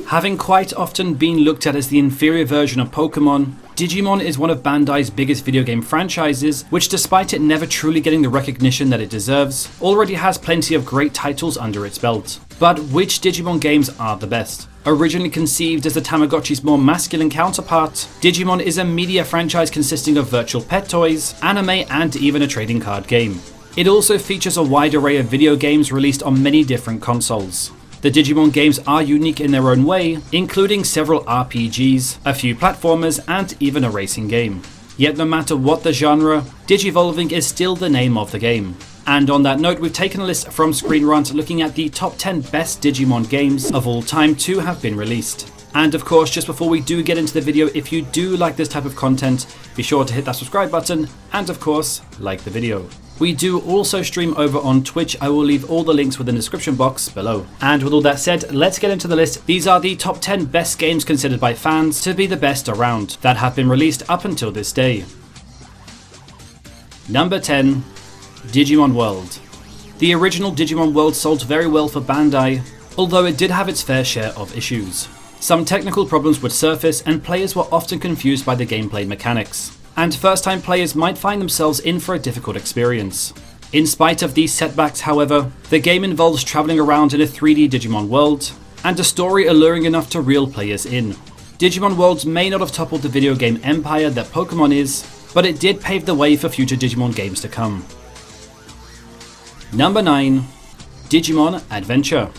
Having quite often been looked at as the inferior version of Pokémon, Digimon is one of Bandai's biggest video game franchises, which despite it never truly getting the recognition that it deserves, already has plenty of great titles under its belt. But which Digimon games are the best? Originally conceived as the Tamagotchi's more masculine counterpart, Digimon is a media franchise consisting of virtual pet toys, anime, and even a trading card game. It also features a wide array of video games released on many different consoles. The Digimon games are unique in their own way, including several RPGs, a few platformers, and even a racing game. Yet no matter what the genre, Digivolving is still the name of the game. And on that note, we've taken a list from Screen Rant looking at the top 10 best Digimon games of all time to have been released. And of course, just before we do get into the video, if you do like this type of content, be sure to hit that subscribe button and of course, like the video. We do also stream over on Twitch. I will leave all the links within the description box below. And with all that said, let's get into the list. These are the top 10 best games considered by fans to be the best around that have been released up until this day. Number 10. Digimon World. The original Digimon World sold very well for Bandai, although it did have its fair share of issues. Some technical problems would surface and players were often confused by the gameplay mechanics. And first-time players might find themselves in for a difficult experience. In spite of these setbacks, however, the game involves travelling around in a 3D Digimon world, and a story alluring enough to reel players in. Digimon Worlds may not have toppled the video game empire that Pokémon is, but it did pave the way for future Digimon games to come. Number 9. Digimon Adventure.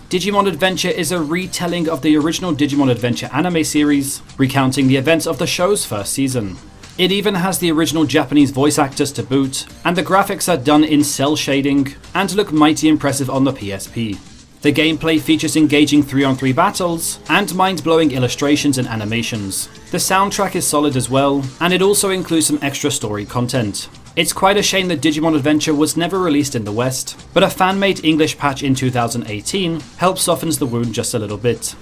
Digimon Adventure is a retelling of the original Digimon Adventure anime series, recounting the events of the show's first season. It even has the original Japanese voice actors to boot, and the graphics are done in cell shading and look mighty impressive on the PSP. The gameplay features engaging 3-on-3 battles and mind-blowing illustrations and animations. The soundtrack is solid as well, and it also includes some extra story content. It's quite a shame that Digimon Adventure was never released in the West, but a fan-made English patch in 2018 helps softens the wound just a little bit.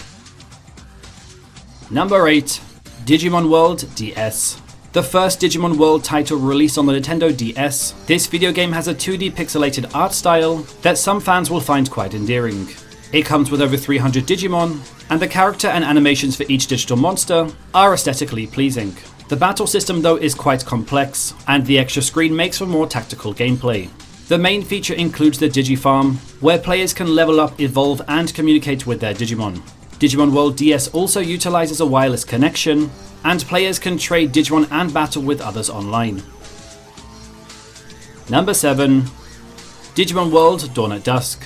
Number 8. Digimon World DS. The first Digimon World title released on the Nintendo DS, this video game has a 2D pixelated art style that some fans will find quite endearing. It comes with over 300 Digimon, and the character and animations for each digital monster are aesthetically pleasing. The battle system though is quite complex, and the extra screen makes for more tactical gameplay. The main feature includes the Digifarm, where players can level up, evolve, and communicate with their Digimon. Digimon World DS also utilizes a wireless connection, and players can trade Digimon and battle with others online. Number 7. Digimon World Dawn at Dusk.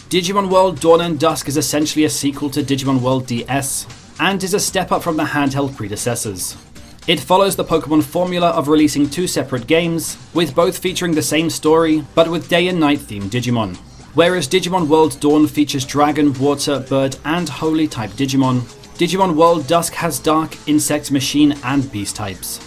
Digimon World Dawn and Dusk is essentially a sequel to Digimon World DS, and is a step up from the handheld predecessors. It follows the Pokémon formula of releasing two separate games, with both featuring the same story, but with day and night themed Digimon. Whereas Digimon World Dawn features Dragon, Water, Bird, and Holy type Digimon, Digimon World Dusk has Dark, Insect, Machine, and Beast types.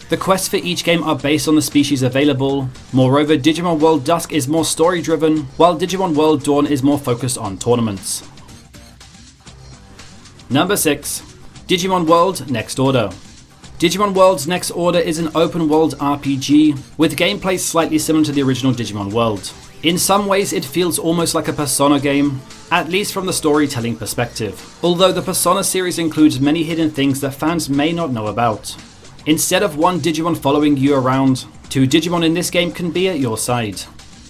The quests for each game are based on the species available. Moreover, Digimon World Dusk is more story driven, while Digimon World Dawn is more focused on tournaments. Number 6. Digimon World Next Order. Digimon World's Next Order is an open world RPG, with gameplay slightly similar to the original Digimon World. In some ways it feels almost like a Persona game, at least from the storytelling perspective, although the Persona series includes many hidden things that fans may not know about. Instead of one Digimon following you around, 2 Digimon in this game can be at your side.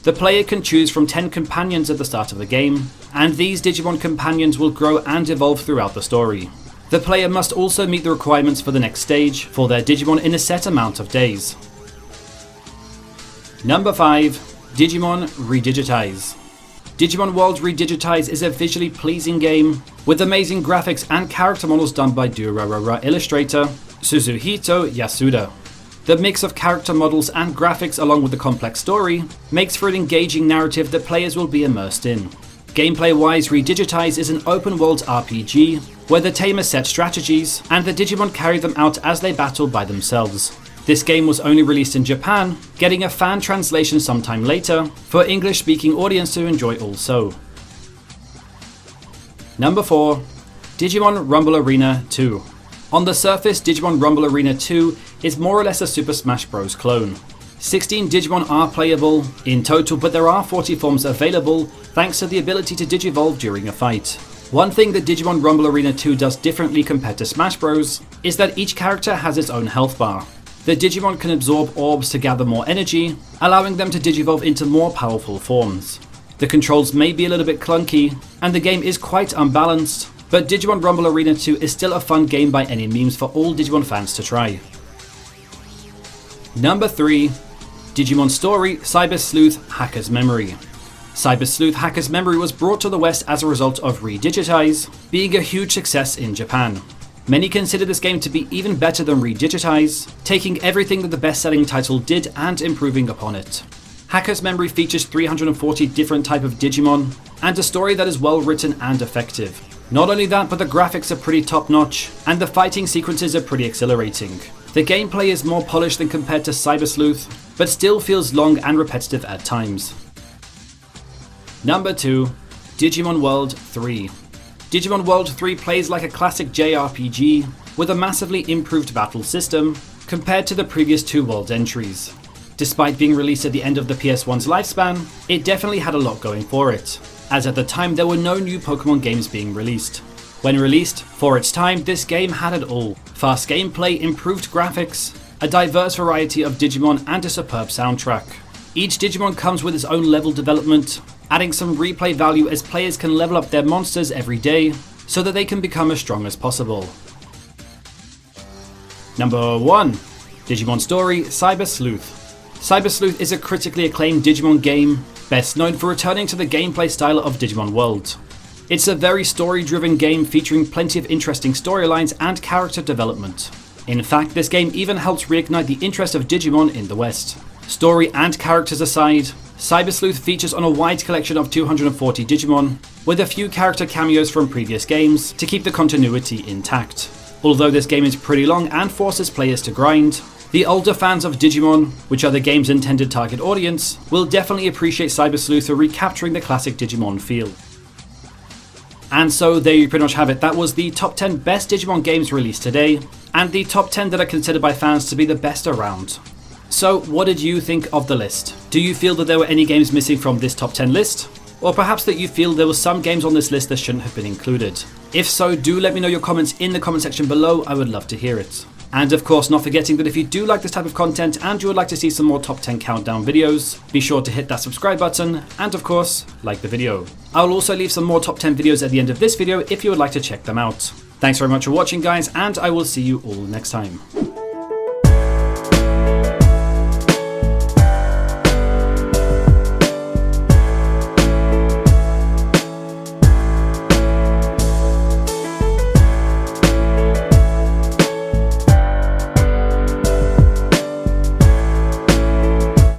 The player can choose from 10 companions at the start of the game, and these Digimon companions will grow and evolve throughout the story. The player must also meet the requirements for the next stage for their Digimon in a set amount of days. Number 5. Digimon Redigitize. Digimon World Redigitize is a visually pleasing game with amazing graphics and character models done by Durarara illustrator Suzuhito Yasuda. The mix of character models and graphics along with the complex story makes for an engaging narrative that players will be immersed in. Gameplay-wise, Redigitize is an open-world RPG where the tamer set strategies and the Digimon carry them out as they battle by themselves. This game was only released in Japan, getting a fan translation sometime later for English-speaking audience to enjoy also. Number 4. Digimon Rumble Arena 2. On the surface, Digimon Rumble Arena 2 is more or less a Super Smash Bros. Clone. 16 Digimon are playable in total, but there are 40 forms available thanks to the ability to Digivolve during a fight. One thing that Digimon Rumble Arena 2 does differently compared to Smash Bros. Is that each character has its own health bar. The Digimon can absorb orbs to gather more energy, allowing them to digivolve into more powerful forms. The controls may be a little bit clunky, and the game is quite unbalanced, but Digimon Rumble Arena 2 is still a fun game by any means for all Digimon fans to try. Number 3. Digimon Story CyberSleuth Hacker's Memory. CyberSleuth Hacker's Memory was brought to the West as a result of Redigitize, being a huge success in Japan. Many consider this game to be even better than Redigitize, taking everything that the best-selling title did and improving upon it. Hacker's Memory features 340 different types of Digimon, and a story that is well written and effective. Not only that, but the graphics are pretty top-notch, and the fighting sequences are pretty exhilarating. The gameplay is more polished than compared to CyberSleuth, but still feels long and repetitive at times. Number 2. Digimon World 3. Digimon World 3 plays like a classic JRPG, with a massively improved battle system, compared to the previous 2 world entries. Despite being released at the end of the PS1's lifespan, it definitely had a lot going for it, as at the time there were no new Pokémon games being released. When released, for its time, this game had it all. Fast gameplay, improved graphics, a diverse variety of Digimon and a superb soundtrack. Each Digimon comes with its own level development, adding some replay value as players can level up their monsters every day, so that they can become as strong as possible. Number 1. Digimon Story CyberSleuth. CyberSleuth is a critically acclaimed Digimon game, best known for returning to the gameplay style of Digimon World. It's a very story-driven game featuring plenty of interesting storylines and character development. In fact, this game even helps reignite the interest of Digimon in the West. Story and characters aside, CyberSleuth features on a wide collection of 240 Digimon, with a few character cameos from previous games to keep the continuity intact. Although this game is pretty long and forces players to grind, the older fans of Digimon, which are the game's intended target audience, will definitely appreciate CyberSleuth for recapturing the classic Digimon feel. And so there you pretty much have it. That was the top 10 best Digimon games released today, and the top 10 that are considered by fans to be the best around. So what did you think of the list? Do you feel that there were any games missing from this top 10 list? Or perhaps that you feel there were some games on this list that shouldn't have been included? If so, do let me know your comments in the comment section below. I would love to hear it. And of course, not forgetting that if you do like this type of content and you would like to see some more top 10 countdown videos, be sure to hit that subscribe button and of course, like the video. I will also leave some more top 10 videos at the end of this video if you would like to check them out. Thanks very much for watching guys, and I will see you all next time.